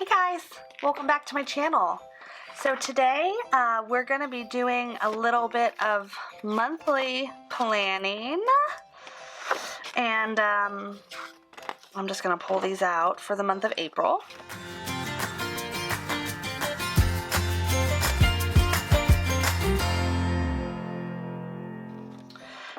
Hey guys, welcome back to my channel. So today we're going to be doing a little bit of monthly planning, and I'm just going to pull these out for the month of April.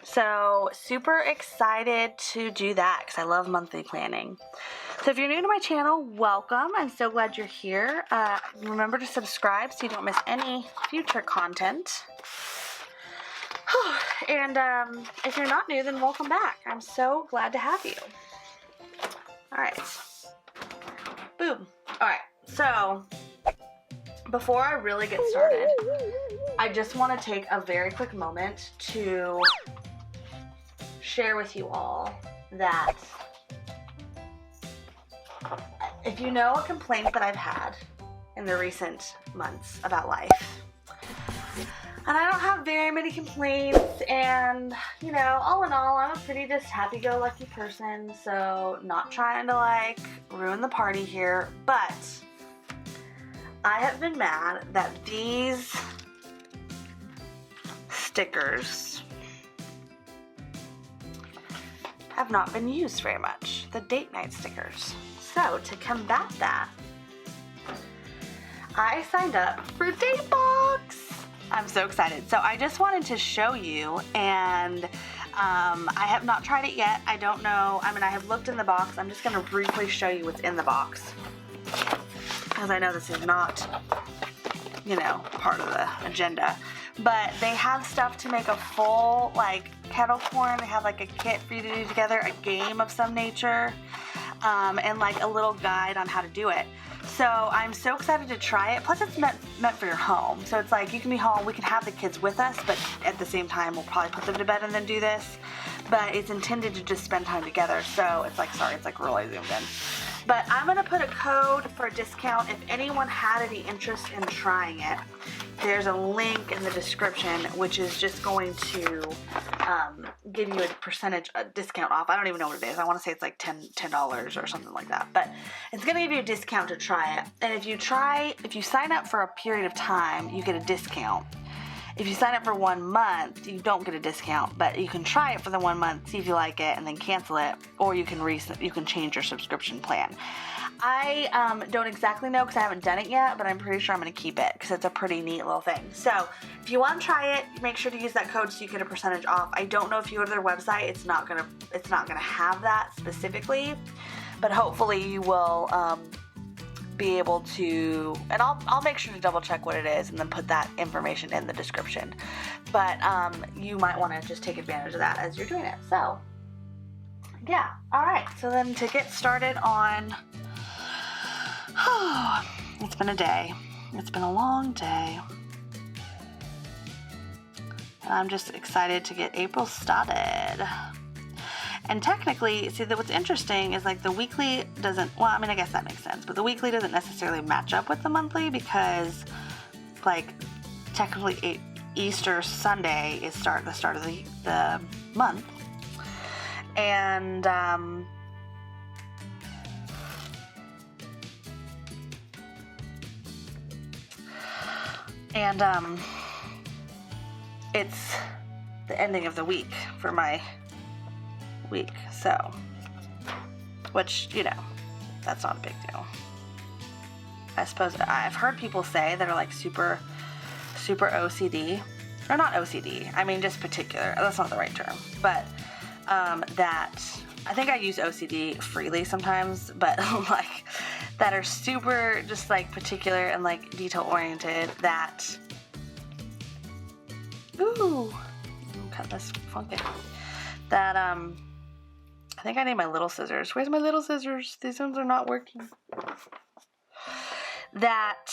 So super excited to do that because I love monthly planning. So if you're new to my channel, welcome. I'm so glad you're here. Remember to subscribe so you don't miss any future content. And if you're not new, then welcome back. I'm so glad to have you. All right. Boom. All right. So before I really get started, I just want to take a very quick moment to share with you all that if you know a complaint that I've had in the recent months about life, and I don't have very many complaints, and you know, all in all, I'm a pretty just happy-go-lucky person, so not trying to like ruin the party here, but I have been mad that these stickers have not been used very much, the date night stickers. So to combat that, I signed up for datebox. I'm so excited. So I just wanted to show you, and I have not tried it yet. I don't know. I mean, I have looked in the box. I'm just going to briefly show you what's in the box, because I know this is not, you know, part of the agenda. But they have stuff to make a full, like, kettle corn. They have, like, a kit for you to do together, a game of some nature, and, like, a little guide on how to do it. So I'm so excited to try it. Plus, it's meant for your home. So it's like, you can be home. We can have the kids with us, but at the same time, we'll probably put them to bed and then do this. But it's intended to just spend time together. So it's like, sorry, it's like really zoomed in. But I'm going to put a code for a discount if anyone had any interest in trying it. There's a link in the description, which is just going to give you a percentage discount off. I don't even know what it is. I want to say it's like $10 or something like that. But it's going to give you a discount to try it. And if you sign up for a period of time, you get a discount. If you sign up for 1 month, you don't get a discount, but you can try it for the 1 month, see if you like it, and then cancel it, or you can change your subscription plan. I don't exactly know because I haven't done it yet, but I'm pretty sure I'm going to keep it because it's a pretty neat little thing. So if you want to try it, make sure to use that code so you get a percentage off. I don't know if you go to their website, it's not gonna have that specifically, but hopefully you will be able to, and I'll make sure to double check what it is and then put that information in the description. But you might want to just take advantage of that as you're doing it. So yeah, all right. So then to get started on, it's been a day. It's been a long day. And I'm just excited to get April started. And technically, see, what's interesting is like the weekly doesn't, well, I mean, I guess that makes sense, but the weekly doesn't necessarily match up with the monthly because, like, technically Easter Sunday is the start of the month. And, it's the ending of the week for my week, so, which, you know, that's not a big deal. I suppose I've heard people say that are like super OCD, or not OCD, I mean just particular, that's not the right term, but that, I think I use OCD freely sometimes, but like, that are super just like particular and like detail oriented, that, ooh, cut this funky, that, I think I need my little scissors. Where's my little scissors? These ones are not working. That,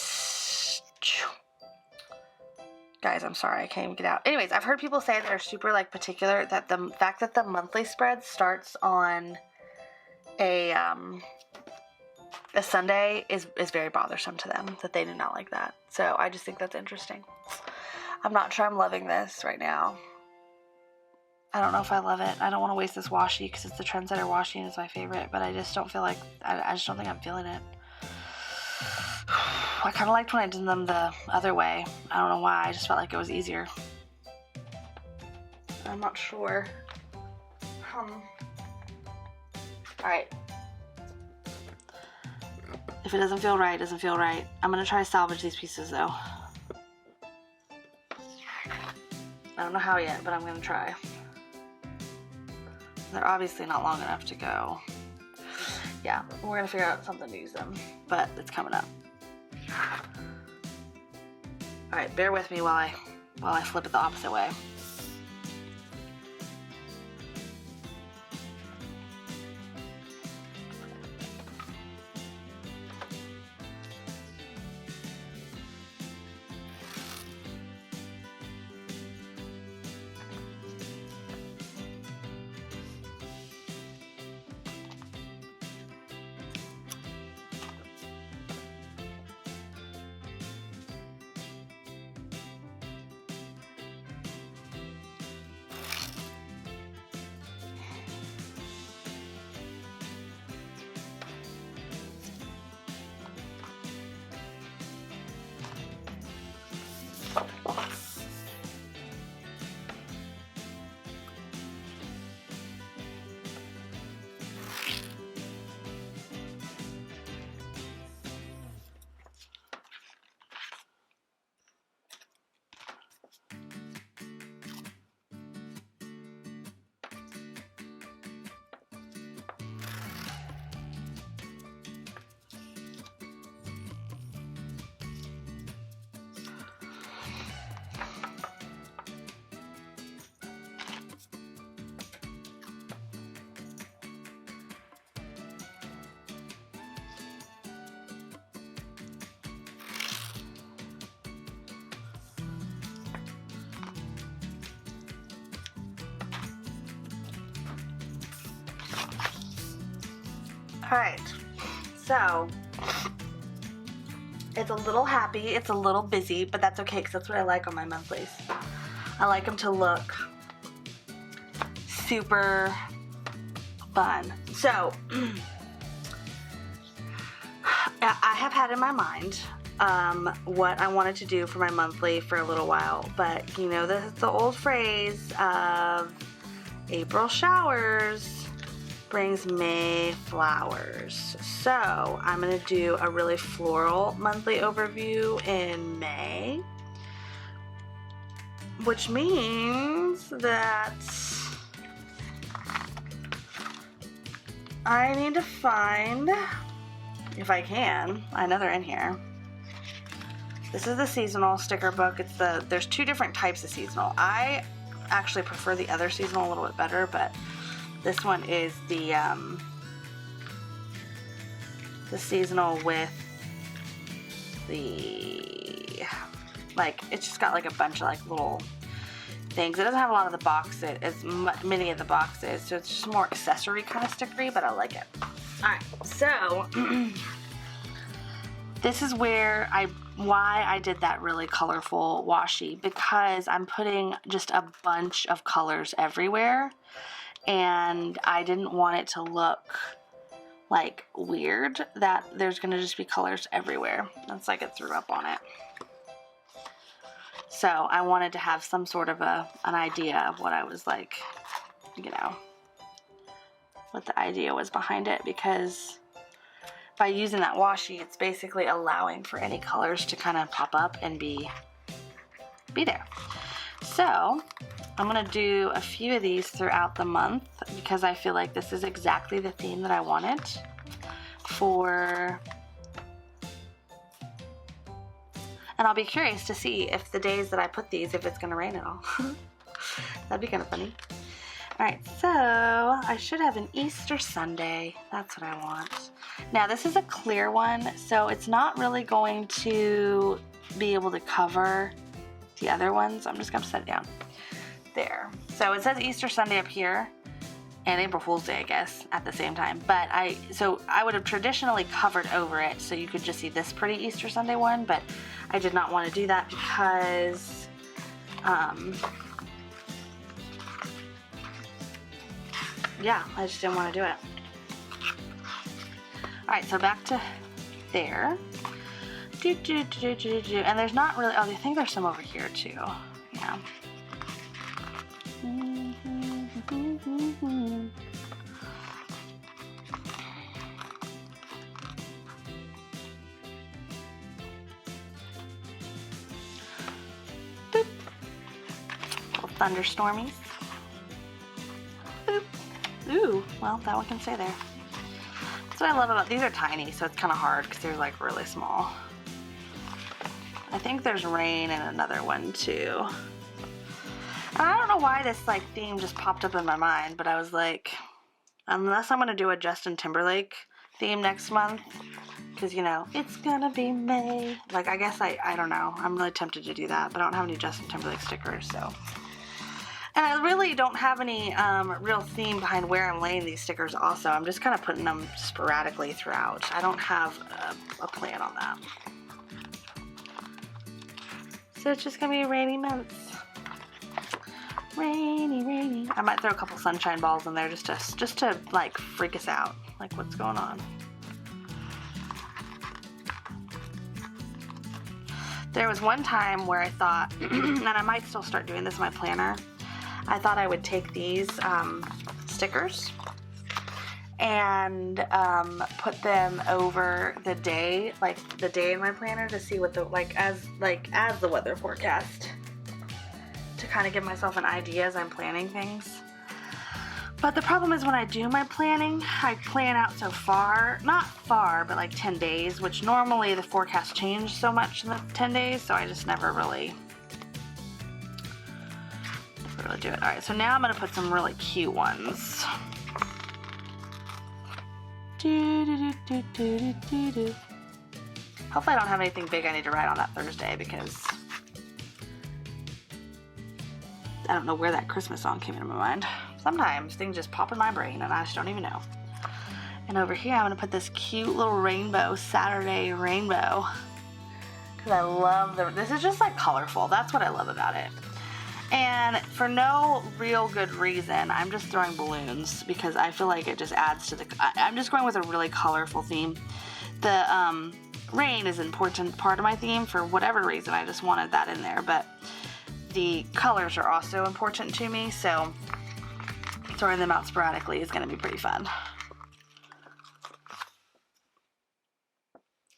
guys, I'm sorry, I can't even get out. Anyways, I've heard people say that are super like particular, that the fact that the monthly spread starts on a Sunday is very bothersome to them, that they do not like that. So I just think that's interesting. I'm not sure I'm loving this right now. I don't know if I love it. I don't want to waste this washi because it's the Trendsetter washi and it's my favorite, but I just don't feel like, I just don't think I'm feeling it. I kind of liked when I did them the other way. I don't know why, I just felt like it was easier. I'm not sure. Alright. If it doesn't feel right, it doesn't feel right. I'm gonna try to salvage these pieces though. I don't know how yet, but I'm gonna try. They're obviously not long enough to go. Yeah, we're gonna figure out something to use them, but it's coming up. All right, bear with me while I flip it the opposite way. Alright, so it's a little happy, it's a little busy, but that's okay because that's what I like on my monthlies. I like them to look super fun. So, I have had in my mind what I wanted to do for my monthly for a little while, but you know the old phrase of April showers brings May flowers. So I'm gonna do a really floral monthly overview in May, which means that I need to find, if I can, I know they're in here. This is the seasonal sticker book. There's two different types of seasonal. I actually prefer the other seasonal a little bit better, but this one is the seasonal with the, like, it's just got like a bunch of like little things. It doesn't have a lot of the boxes, many of the boxes, so it's just more accessory kind of stickery, but I like it. Alright, so this is where why I did that really colorful washi, because I'm putting just a bunch of colors everywhere, and I didn't want it to look like weird that there's gonna just be colors everywhere. That's like it threw up on it. So I wanted to have some sort of an idea of what I was like, you know, what the idea was behind it, because by using that washi, it's basically allowing for any colors to kind of pop up and be there. So I'm gonna do a few of these throughout the month because I feel like this is exactly the theme that I wanted for, and I'll be curious to see if the days that I put these, if it's gonna rain at all. That'd be kind of funny. Alright, so I should have an Easter Sunday. That's what I want. Now this is a clear one, so it's not really going to be able to cover the other ones. I'm just gonna set it down. There. So it says Easter Sunday up here, and April Fool's Day, I guess, at the same time. But I would have traditionally covered over it so you could just see this pretty Easter Sunday one, but I did not want to do that because yeah, I just didn't want to do it. Alright, so back to there. And there's not really, oh, I think there's some over here too. Yeah. Little thunderstormies. Boop. Ooh, well, that one can stay there. That's what I love about these. Are tiny, so it's kind of hard because they're like really small. I think there's rain in another one too. And I don't know why this like theme just popped up in my mind, but I was like, unless I'm gonna do a Justin Timberlake theme next month, because you know it's gonna be May. Like I guess I don't know. I'm really tempted to do that, but I don't have any Justin Timberlake stickers, so. And I really don't have any real theme behind where I'm laying these stickers also. I'm just kind of putting them sporadically throughout. I don't have a plan on that. So it's just gonna be rainy months. Rainy, rainy. I might throw a couple sunshine balls in there just to like freak us out. Like what's going on? There was one time where I thought, and I might still start doing this in my planner, I thought I would take these stickers and put them over the day, like the day in my planner, to see what the as the weather forecast, to kind of give myself an idea as I'm planning things. But the problem is when I do my planning, I plan out so far, not far, but like 10 days, which normally the forecast changed so much in the 10 days, so I just never really do it. Alright, so now I'm going to put some really cute ones. Hopefully I don't have anything big I need to write on that Thursday, because I don't know where that Christmas song came into my mind. Sometimes things just pop in my brain and I just don't even know. And over here I'm going to put this cute little rainbow, Saturday rainbow, because I love this is just like colorful. That's what I love about it. And for no real good reason, I'm just throwing balloons because I feel like it just adds to the, I'm just going with a really colorful theme. The rain is an important part of my theme for whatever reason. I just wanted that in there, but the colors are also important to me, so throwing them out sporadically is going to be pretty fun.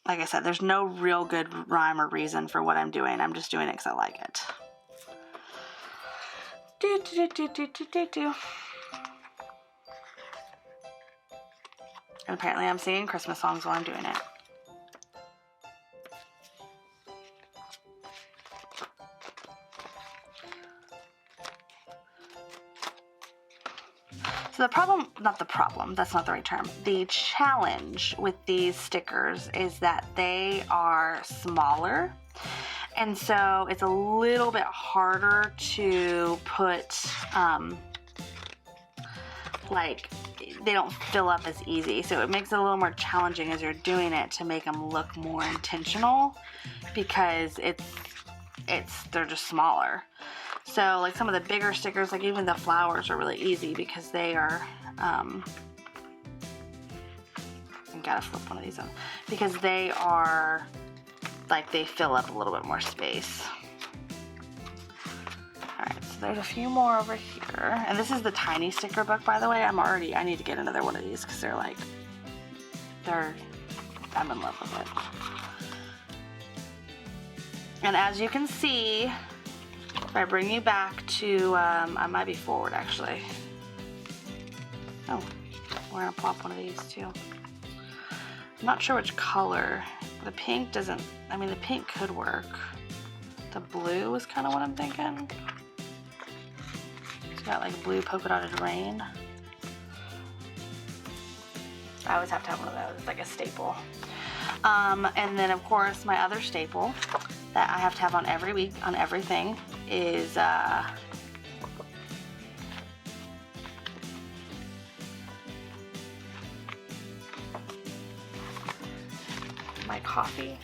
Like I said, there's no real good rhyme or reason for what I'm doing. I'm just doing it because I like it. And apparently I'm singing Christmas songs while I'm doing it. So the problem, that's not the right term. The challenge with these stickers is that they are smaller. And so it's a little bit harder to put, like, they don't fill up as easy. So it makes it a little more challenging as you're doing it to make them look more intentional, because they're just smaller. So like some of the bigger stickers, like even the flowers, are really easy because they are, I gotta flip one of these on, because they are, like, they fill up a little bit more space. Alright, so there's a few more over here. And this is the tiny sticker book, by the way. I need to get another one of these because they're like, I'm in love with it. And as you can see, if I bring you back to, I might be forward actually. Oh, we're gonna pop one of these too. I'm not sure which color. The pink doesn't, I mean the pink could work. The blue is kind of what I'm thinking. It's got like blue polka dotted rain. I always have to have one of those, it's like a staple. And then of course my other staple that I have to have on every week, on everything, is my coffee,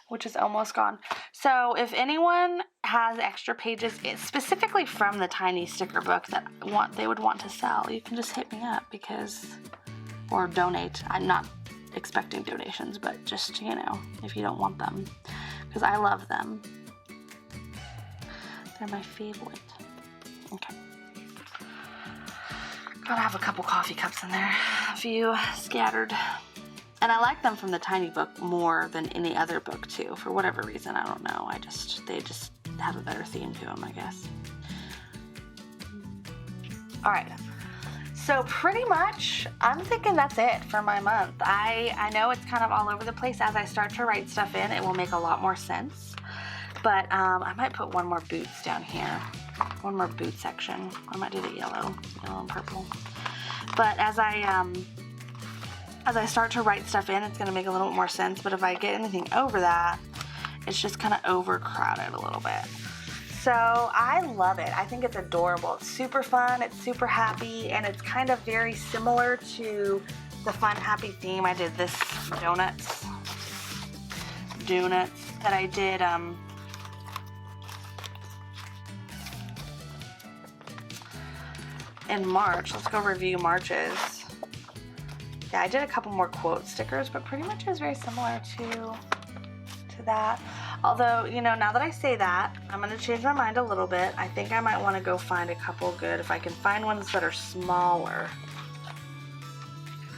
which is almost gone. So if anyone has extra pages, specifically from the tiny sticker book, that they would want to sell, you can just hit me up, because, or donate. I'm not expecting donations, but just, you know, if you don't want them, because I love them. They're my favorite. Okay. Gotta have a couple coffee cups in there, a few scattered. And I like them from the tiny book more than any other book too, for whatever reason, I don't know. They just have a better theme to them, I guess. All right. So pretty much, I'm thinking that's it for my month. I know it's kind of all over the place. As I start to write stuff in, it will make a lot more sense. But I might put one more boots down here. One more boot section. I might do the yellow and purple. But as I start to write stuff in, it's gonna make a little more sense. But if I get anything over that, it's just kind of overcrowded a little bit. So I love it. I think it's adorable. It's super fun, it's super happy, and it's kind of very similar to the fun, happy theme. I did this donuts that I did in March. Let's go review March's. Yeah, I did a couple more quote stickers, but pretty much it was very similar to that. Although, you know, now that I say that, I'm going to change my mind a little bit. I think I might want to go find a couple good, if I can find ones that are smaller.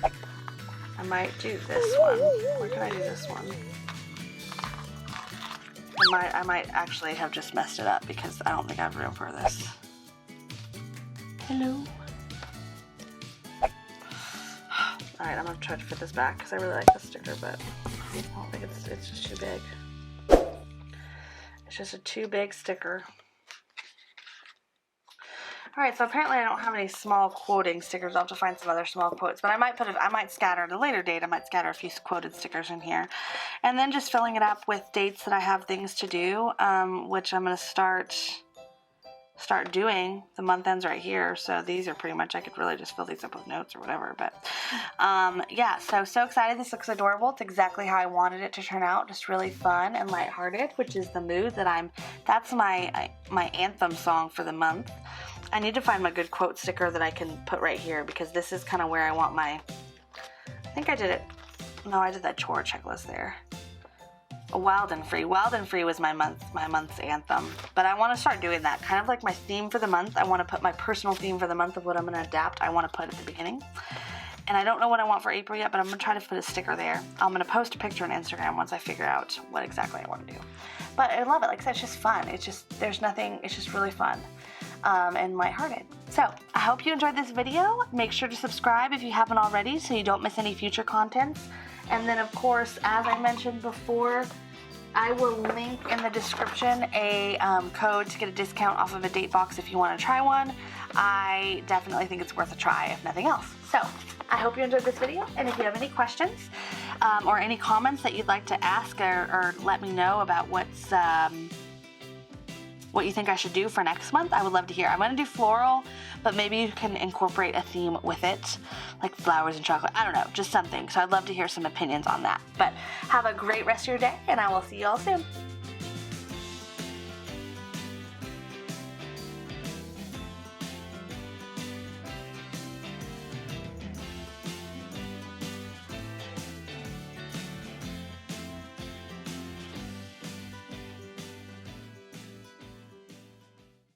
I might do this one. Where can I do this one? I might actually have just messed it up because I don't think I have room for this. Hello. Alright, I'm going to try to fit this back because I really like this sticker, but I don't think it's just too big. It's just a too big sticker. Alright, so apparently I don't have any small quoting stickers. I'll have to find some other small quotes, but I might scatter at a later date. I might scatter a few quoted stickers in here. And then just filling it up with dates that I have things to do, which I'm going to start doing. The month ends right here, so these are pretty much, I could really just fill these up with notes or whatever, but yeah, so excited. This looks adorable. It's exactly how I wanted it to turn out, just really fun and lighthearted, which is the mood that that's my anthem song for the month. I need to find my good quote sticker that I can put right here, because this is kind of where I want my, I think I did it, no, I did that chore checklist there. Wild and Free. Wild and Free was my month's anthem. But I want to start doing that. Kind of like my theme for the month. I want to put my personal theme for the month of what I'm going to adapt. I want to put at the beginning. And I don't know what I want for April yet, but I'm going to try to put a sticker there. I'm going to post a picture on Instagram once I figure out what exactly I want to do. But I love it. Like I said, it's just fun. It's just, there's nothing, it's just really fun. And lighthearted. So I hope you enjoyed this video. Make sure to subscribe if you haven't already so you don't miss any future contents. And then of course, as I mentioned before, I will link in the description a code to get a discount off of a date box if you want to try one. I definitely think it's worth a try, if nothing else. So I hope you enjoyed this video, and if you have any questions or any comments that you'd like to ask or let me know about what you think I should do for next month, I would love to hear. I'm going to do floral, but maybe you can incorporate a theme with it, like flowers and chocolate. I don't know, just something. So I'd love to hear some opinions on that. But have a great rest of your day, and I will see you all soon.